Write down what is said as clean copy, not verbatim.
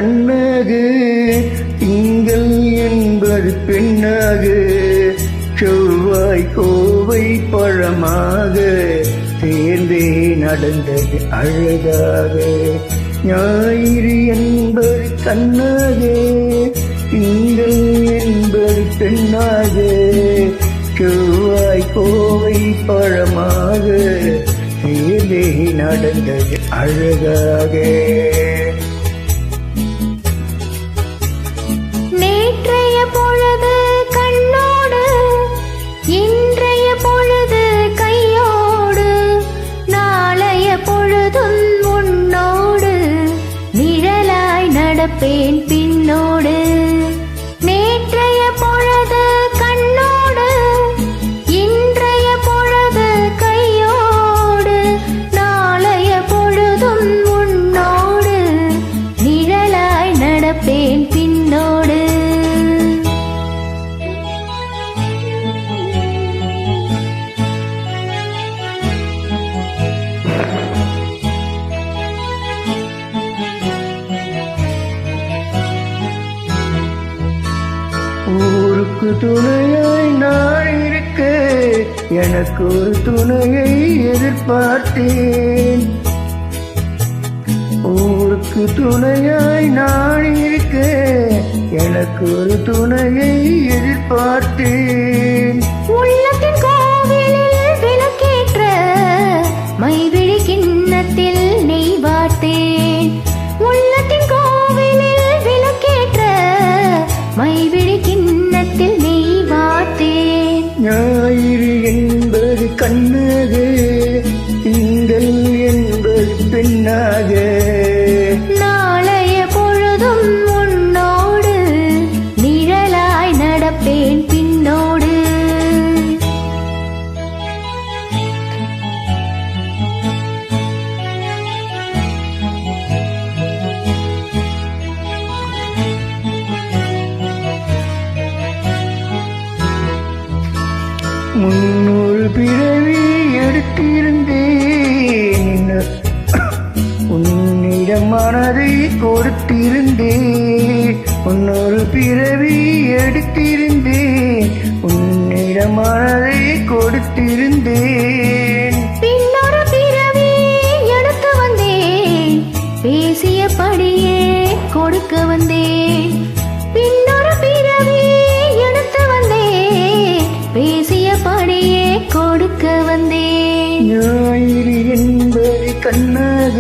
கண்ணாக, திங்கள் என்பது பெண்ணாக, செவ்வாய் கோவை பழமாக சேர்ந்தே நடந்தது அழகாக. ஞாயிறு என்பது கண்ணாக, திங்கள் என்பது பெண்ணாக, செவ்வாய் கோவை பழமாக சேர்ந்தே நடந்தது அழகாக. நேற்றைய பொழுது கண்ணோடு, இன்றைய பொழுது கையோடு, நாளைய பொழுதும் உன்னோடு, நிழலாய் நடப்பேன் பின்னோடு. நேற்றைய பொழுது கண்ணோடு, இன்றைய பொழுது கையோடு, நாளைய பொழுதும் உன்னோடு, நிழலாய் நடப்பேன் பின்னோடு. ஊருக்கு துணையாய் நான் இருக்க, எனக்கு ஒரு துணையை எதிர்பார்த்தேன். ஊருக்கு துணையாய் நான் இருக்க, எனக்கு ஒரு துணையை எதிர்பார்த்தேன். உள்ளத்தின் கோவிலில் விளக்கேற்ற, மைவிழி கிண்ணத்தில் நெய் வார்த்தேன். உள்ளத்தின் கோவிலில் விளக்கேற்ற, மைவிழி கிண்ணத்தில் நெய் வார்த்தேன். ஞாயிறு என்பது கண்ணாக, திங்கள் என்பது பெண்ணாக, நாளைய பொழுதும் உன்னோடு, நிழலாய் நடப்பேன் பின்னோடு. முன்னொரு பிறவி எடுத்திருந்தேன், உன்னிடம் மனதை கொடுத்திருந்தேன். முன்னொரு பிறவி எடுத்திருந்தேன், உன்னிடம் மனதை கொடுத்திருந்தேன். பின்னொரு பிறவி எடுத்து வந்தேன், பேசியபடியே கொடுக்க வந்தேன். பின்னொரு பிறவி எடுத்து வந்தேன், பேசியபடியே கொடுக்க வந்தேன். ஞாயிறு என்பது கண்ணாக,